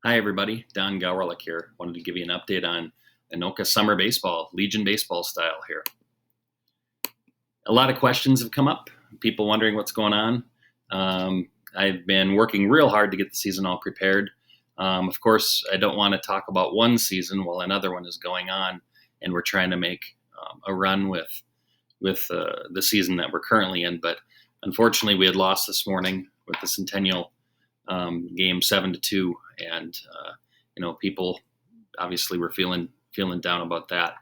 Hi, everybody. Don Gowerlick here. Wanted to give you an update on Anoka summer baseball, Legion baseball style here. A lot of questions have come up, people wondering what's going on. I've been working real hard to get the season all prepared. Of course, I don't want to talk about one season while another one is going on, and we're trying to make a run with the season that we're currently in. But unfortunately, we had lost this morning with the Centennial game 7-2, and people obviously were feeling down about that.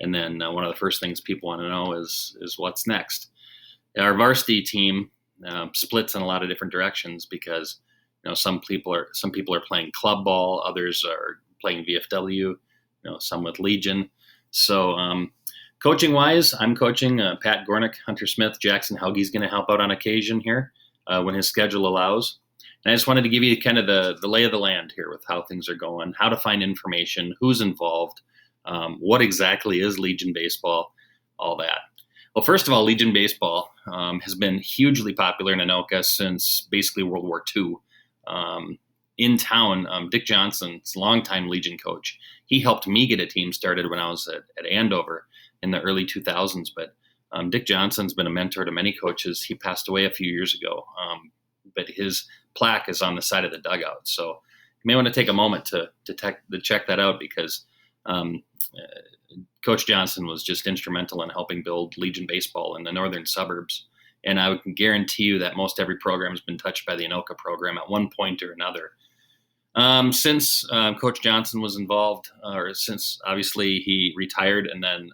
And then one of the first things people want to know is what's next. Our varsity team splits in a lot of different directions because some people are playing club ball, others are playing VFW, some with Legion. So coaching wise, I'm coaching Pat Gornick, Hunter Smith, Jackson Hauge's going to help out on occasion here when his schedule allows. And I just wanted to give you kind of the lay of the land here with how things are going, how to find information, who's involved, what exactly is Legion baseball, all that. Well, first of all, Legion baseball has been hugely popular in Anoka since basically World War II. In town, Dick Johnson's longtime Legion coach, he helped me get a team started when I was at Andover in the early 2000s. But Dick Johnson's been a mentor to many coaches. He passed away a few years ago, but his plaque is on the side of the dugout. So you may want to take a moment to check that out because Coach Johnson was just instrumental in helping build Legion baseball in the northern suburbs. And I can guarantee you that most every program has been touched by the Anoka program at one point or another. Since Coach Johnson was involved, or since obviously he retired, and then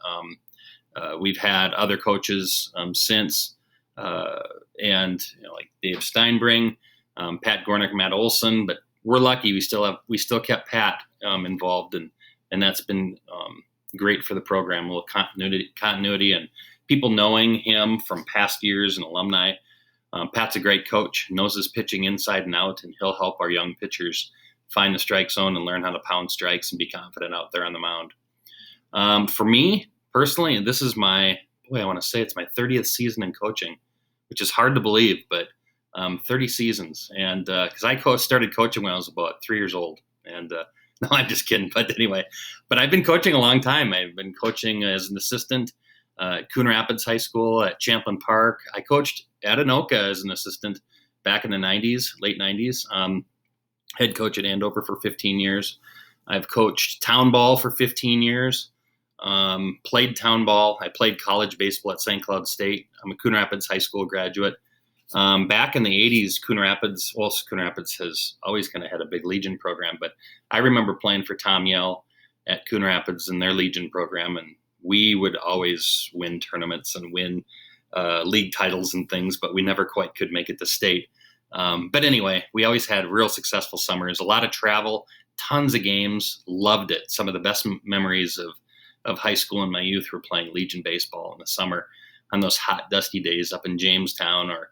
we've had other coaches since, and like Dave Steinbring, Pat Gornick, Matt Olson. But we're lucky we still kept Pat involved, and that's been great for the program. A little continuity and people knowing him from past years and alumni. Pat's a great coach, knows his pitching inside and out, and he'll help our young pitchers find the strike zone and learn how to pound strikes and be confident out there on the mound. For me personally, and this is I want to say it's my 30th season in coaching, which is hard to believe, but 30 seasons. And because I started coaching when I was about 3 years old. And no, I'm just kidding. But anyway, I've been coaching a long time. I've been coaching as an assistant at Coon Rapids High School, at Champlain Park. I coached at Anoka as an assistant back in the 90s, late 90s. Head coach at Andover for 15 years. I've coached town ball for 15 years. Played town ball. I played college baseball at St. Cloud State. I'm a Coon Rapids High School graduate. Back in the 80s, Coon Rapids has always kind of had a big Legion program, but I remember playing for Tom Yell at Coon Rapids in their Legion program, and we would always win tournaments and win league titles and things, but we never quite could make it to state. But anyway, we always had real successful summers, a lot of travel, tons of games, loved it. Some of the best memories of high school and my youth were playing Legion baseball in the summer on those hot, dusty days up in Jamestown or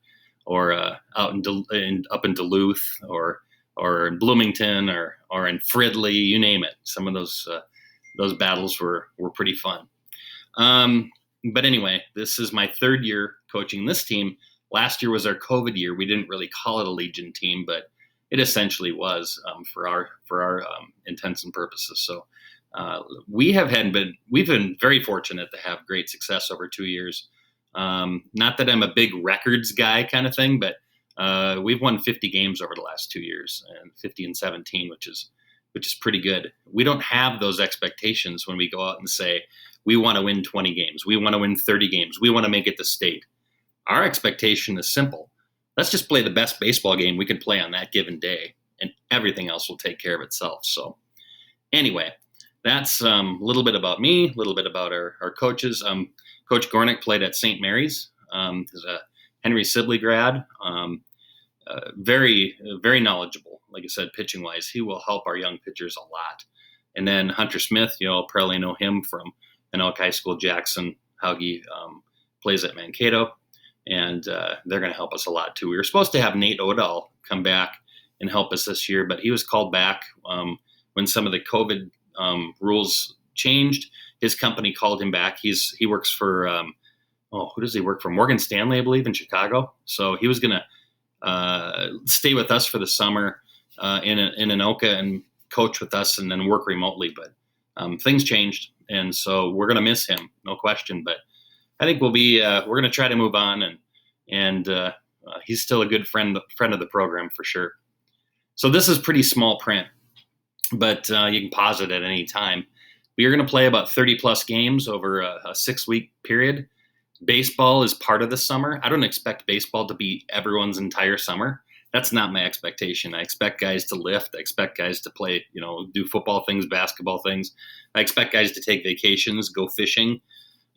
out up in Duluth or in Bloomington or in Fridley, you name it. Some of those battles were pretty fun. But anyway, this is my third year coaching this team. Last year was our COVID year. We didn't really call it a Legion team, but it essentially was for our intents and purposes. So we've been very fortunate to have great success over 2 years. Not that I'm a big records guy kind of thing, but we've won 50 games over the last 2 years, and 50 and 17, which is pretty good. We don't have those expectations when we go out and say we want to win 20 games, we want to win 30 games, we want to make it to state. Our expectation is simple. Let's just play the best baseball game we can play on that given day, and everything else will take care of itself. So anyway, that's a little bit about me, a little bit about our coaches. Coach Gornick played at St. Mary's. He's a Henry Sibley grad. Very, very knowledgeable. Like I said, pitching wise, he will help our young pitchers a lot. And then Hunter Smith, you'll probably know him from Anoka High School. Jackson Hauge plays at Mankato, and they're going to help us a lot too. We were supposed to have Nate Odell come back and help us this year, but he was called back when some of the COVID rules changed. His company called him back. He works for who does he work for? Morgan Stanley, I believe, in Chicago. So he was going to stay with us for the summer in Anoka, and coach with us and then work remotely. But things changed, and so we're going to miss him, no question. But I think we're going to try to move on, and he's still a good friend of the program for sure. So this is pretty small print, but you can pause it at any time. We are going to play about 30 plus games over a 6-week period. Baseball is part of the summer. I don't expect baseball to be everyone's entire summer. That's not my expectation. I expect guys to lift. I expect guys to play, do football things, basketball things. I expect guys to take vacations, go fishing,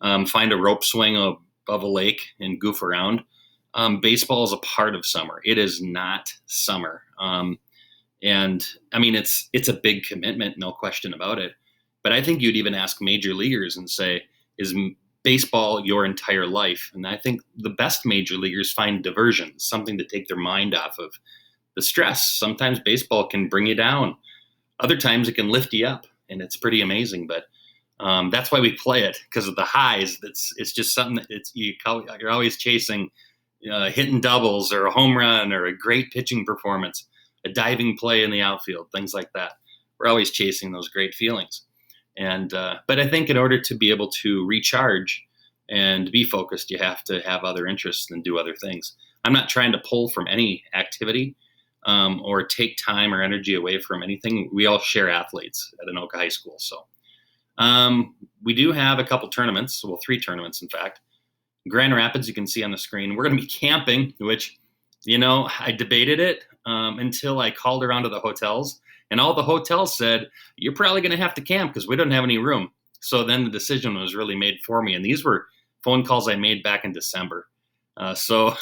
find a rope swing above a lake and goof around. Baseball is a part of summer. It is not summer. And I mean, it's a big commitment, no question about it. But I think you'd even ask major leaguers and say, is baseball your entire life? And I think the best major leaguers find diversion, something to take their mind off of the stress. Sometimes baseball can bring you down. Other times it can lift you up, and it's pretty amazing. But that's why we play it, because of the highs. It's just something that you're always chasing, hitting doubles or a home run or a great pitching performance, a diving play in the outfield, things like that. We're always chasing those great feelings. And but I think in order to be able to recharge and be focused, you have to have other interests and do other things. I'm not trying to pull from any activity or take time or energy away from anything. We all share athletes at Anoka High School. So we do have a couple tournaments, well, 3 tournaments, in fact. Grand Rapids, you can see on the screen. We're going to be camping, which, I debated it until I called around to the hotels. And all the hotels said, you're probably going to have to camp because we don't have any room. So then the decision was really made for me. And these were phone calls I made back in December. So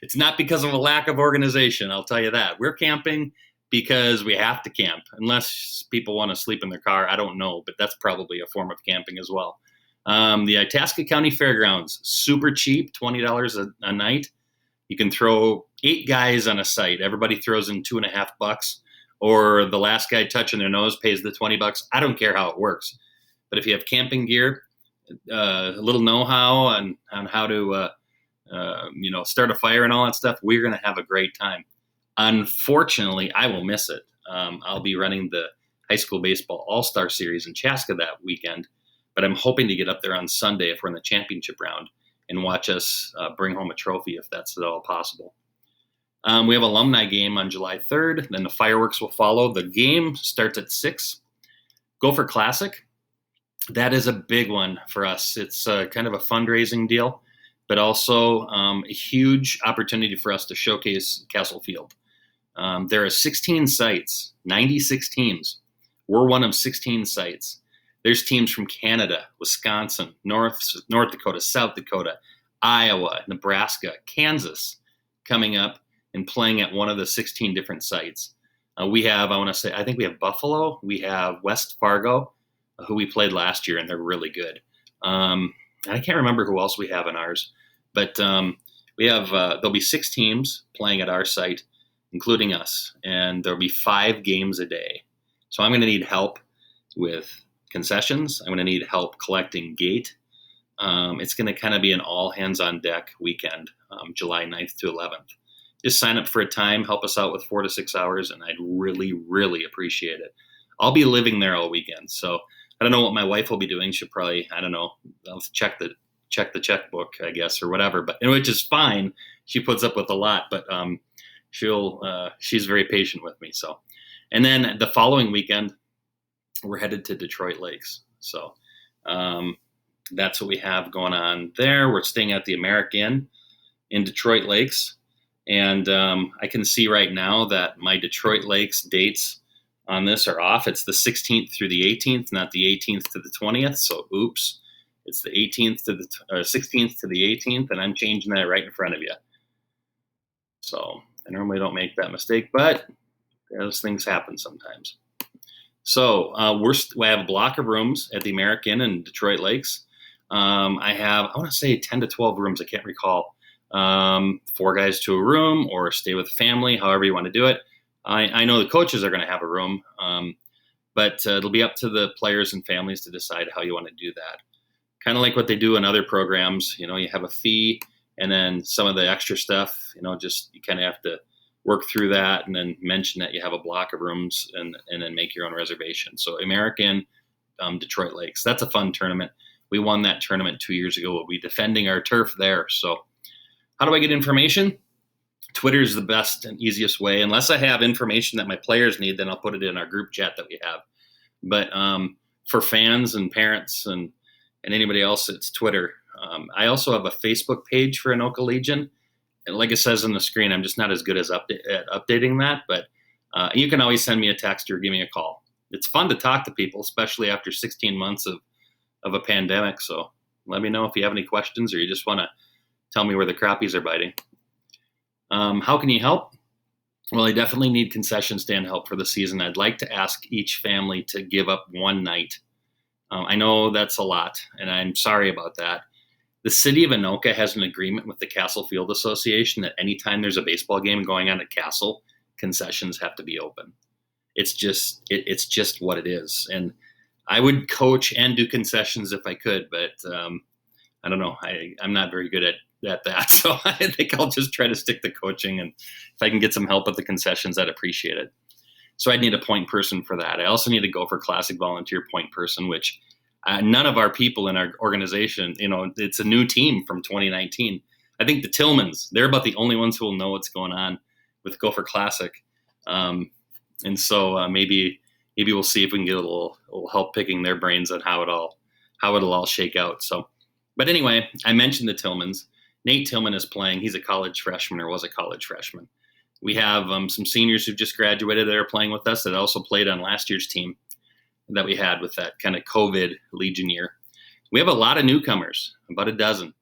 it's not because of a lack of organization, I'll tell you that. We're camping because we have to camp. Unless people want to sleep in their car, I don't know. But that's probably a form of camping as well. The Itasca County Fairgrounds, super cheap, $20 a night. You can throw 8 guys on a site. Everybody throws in $2.50. Or the last guy touching their nose pays the $20. I don't care how it works. But if you have camping gear, a little know-how on how to, start a fire and all that stuff, we're going to have a great time. Unfortunately, I will miss it. I'll be running the high school baseball all-star series in Chaska that weekend. But I'm hoping to get up there on Sunday if we're in the championship round and watch us bring home a trophy if that's at all possible. We have alumni game on July 3rd. Then the fireworks will follow. The game starts at 6. Gopher Classic. That is a big one for us. It's kind of a fundraising deal, but also a huge opportunity for us to showcase Castle Field. There are 16 sites, 96 teams. We're one of 16 sites. There's teams from Canada, Wisconsin, North Dakota, South Dakota, Iowa, Nebraska, Kansas coming up and playing at one of the 16 different sites. I think we have Buffalo, we have West Fargo, who we played last year, and they're really good. I can't remember who else we have in ours, but we have, there'll be 6 teams playing at our site, including us, and there'll be 5 games a day. So I'm going to need help with concessions. I'm going to need help collecting gate. It's going to kind of be an all hands on deck weekend, July 9th to 11th. Just sign up for a time, help us out with 4 to 6 hours, and I'd really, really appreciate it. I'll be living there all weekend, so I don't know what my wife will be doing. She'll probably, I'll check the checkbook, I guess, or whatever. But which is fine. She puts up with a lot, but she's very patient with me. So, and then the following weekend, we're headed to Detroit Lakes. So that's what we have going on there. We're staying at the American in Detroit Lakes. And I can see right now that my Detroit Lakes dates on this are off. It's the 16th through the 18th, not the 18th to the 20th. So, oops, it's the 18th to the 16th to the 18th, and I'm changing that right in front of you. So I normally don't make that mistake, but those things happen sometimes. So I have a block of rooms at the American in Detroit Lakes. I want to say 10 to 12 rooms. I can't recall. 4 guys to a room or stay with family, however you want to do it. I know the coaches are going to have a room, but it'll be up to the players and families to decide how you want to do that. Kind of like what they do in other programs. You have a fee, and then some of the extra stuff, just you kind of have to work through that, and then mention that you have a block of rooms, and then make your own reservation. So American, Detroit Lakes. That's a fun tournament. We won that tournament 2 years ago. We'll be defending our turf there. So how do I get information? Twitter is the best and easiest way. Unless I have information that my players need, then I'll put it in our group chat that we have. But for fans and parents and anybody else, it's Twitter. I also have a Facebook page for Anoka Legion. And like it says on the screen, I'm just not as good as at updating that. But you can always send me a text or give me a call. It's fun to talk to people, especially after 16 months of a pandemic. So let me know if you have any questions or you just want to tell me where the crappies are biting. How can you help? Well, I definitely need concession stand help for the season. I'd like to ask each family to give up one night. I know that's a lot, and I'm sorry about that. The city of Anoka has an agreement with the Castle Field Association that anytime there's a baseball game going on at Castle, concessions have to be open. It's just what it is. And I would coach and do concessions if I could, but I don't know. I'm not very good at that. So I think I'll just try to stick to coaching. And if I can get some help with the concessions, I'd appreciate it. So I'd need a point person for that. I also need a Gopher Classic volunteer point person, which none of our people in our organization, it's a new team from 2019. I think the Tillmans, they're about the only ones who will know what's going on with Gopher Classic. And so maybe we'll see if we can get a little help picking their brains on how it'll all shake out. So, but anyway, I mentioned the Tillmans. Nate Tillman is playing. He's a college freshman, or was a college freshman. We have some seniors who've just graduated that are playing with us that also played on last year's team that we had with that kind of COVID Legion year. We have a lot of newcomers, about a dozen.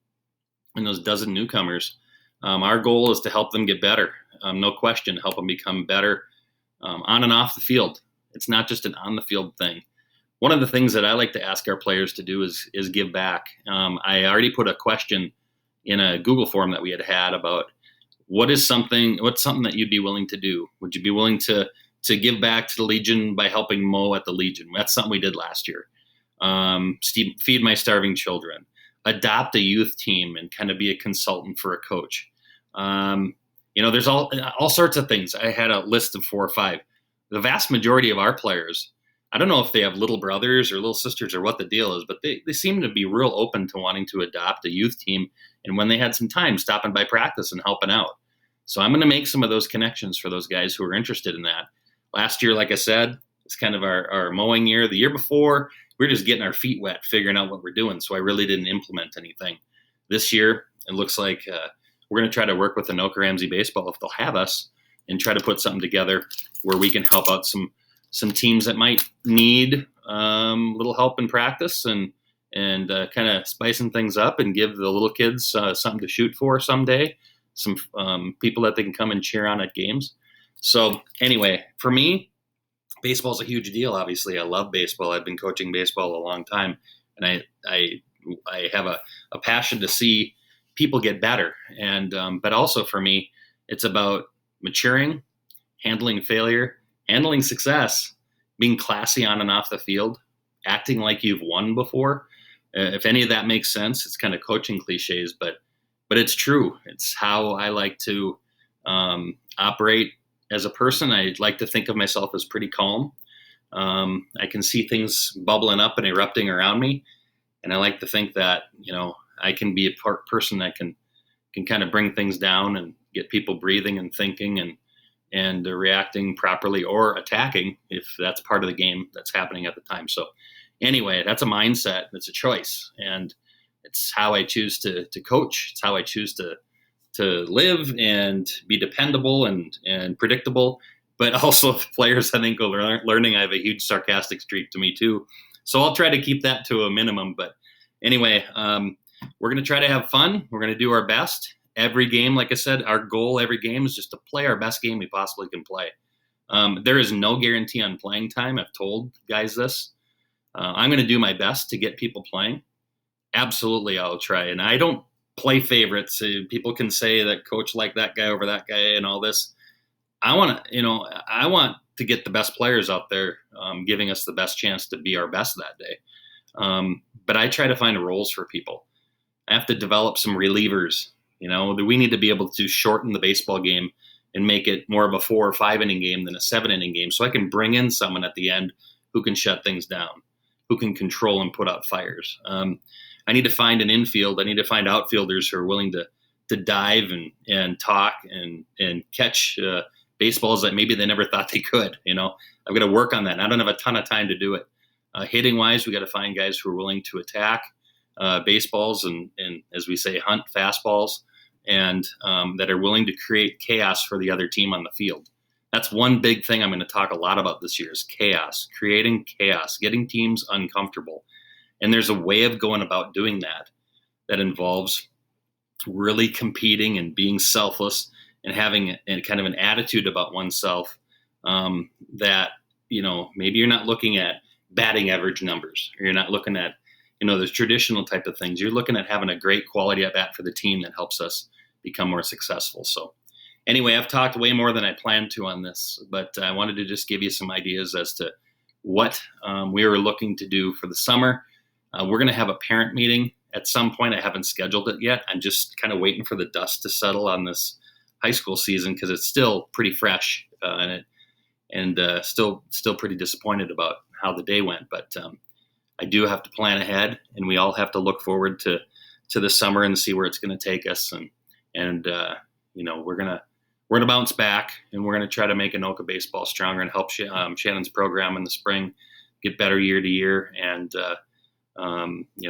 And those dozen newcomers, our goal is to help them get better. No question, help them become better on and off the field. It's not just an on the field thing. One of the things that I like to ask our players to do is give back. I already put a question in a Google form that we had about what's something that you'd be willing to do? Would you be willing to give back to the Legion by helping mow at the Legion? That's something we did last year. Feed my starving children, adopt a youth team and kind of be a consultant for a coach. There's all sorts of things. I had a list of 4 or 5. The vast majority of our players, I don't know if they have little brothers or little sisters or what the deal is, but they seem to be real open to wanting to adopt a youth team. And when they had some time, stopping by practice and helping out. So I'm going to make some of those connections for those guys who are interested in that. Last year, like I said, it's kind of our mowing year. The year before, we were just getting our feet wet, figuring out what we're doing. So I really didn't implement anything. This year, it looks like we're going to try to work with Anoka Ramsey Baseball if they'll have us and try to put something together where we can help out some teams that might need little help in practice and kind of spicing things up and give the little kids something to shoot for someday, some people that they can come and cheer on at games. So anyway, for me, baseball is a huge deal. Obviously, I love baseball. I've been coaching baseball a long time, and I have a passion to see people get better. And but also for me, it's about maturing, handling failure, handling success, being classy on and off the field, acting like you've won before. If any of that makes sense, it's kind of coaching cliches, but it's true. It's how I like to operate as a person. I like to think of myself as pretty calm. I can see things bubbling up and erupting around me, and I like to think that I can be a person that can kind of bring things down and get people breathing and thinking and reacting properly or attacking if that's part of the game that's happening at the time. So anyway, that's a mindset. It's a choice, and it's how I choose to coach. It's how I choose to live and be dependable and predictable. But also, players, I think, are learning I have a huge sarcastic streak to me too. So I'll try to keep that to a minimum. But anyway, we're going to try to have fun. We're going to do our best. Every game, like I said, our goal every game is just to play our best game we possibly can play. There is no guarantee on playing time. I've told guys this. I'm going to do my best to get people playing. Absolutely, I'll try. And I don't play favorites. People can say that coach like that guy over that guy and all this. I want to get the best players out there, giving us the best chance to be our best that day. But I try to find roles for people. I have to develop some relievers. We need to be able to shorten the baseball game and make it more of a 4 or 5 inning game than a 7 inning game. So I can bring in someone at the end who can shut things down, who can control and put out fires. I need to find an infield. I need to find outfielders who are willing to dive and talk and catch baseballs that maybe they never thought they could. I've got to work on that. And I don't have a ton of time to do it. Hitting wise, we got to find guys who are willing to attack baseballs and as we say, hunt fastballs, and that are willing to create chaos for the other team on the field. That's one big thing I'm going to talk a lot about this year is chaos, creating chaos, getting teams uncomfortable. And there's a way of going about doing that involves really competing and being selfless and having kind of an attitude about oneself that, maybe you're not looking at batting average numbers, or you're not looking at, the traditional type of things. You're looking at having a great quality at bat for the team that helps us become more successful. So anyway, I've talked way more than I planned to on this, but I wanted to just give you some ideas as to what we were looking to do for the summer. We're going to have a parent meeting at some point. I haven't scheduled it yet. I'm just kind of waiting for the dust to settle on this high school season because it's still pretty fresh and still pretty disappointed about how the day went. But I do have to plan ahead, and we all have to look forward to the summer and see where it's going to take us. And we're gonna bounce back, and we're gonna try to make Anoka baseball stronger and help Shannon's program in the spring get better year to year, and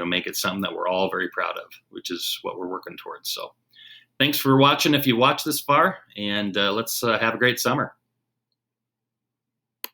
make it something that we're all very proud of, which is what we're working towards. So thanks for watching if you watched this far, and let's have a great summer.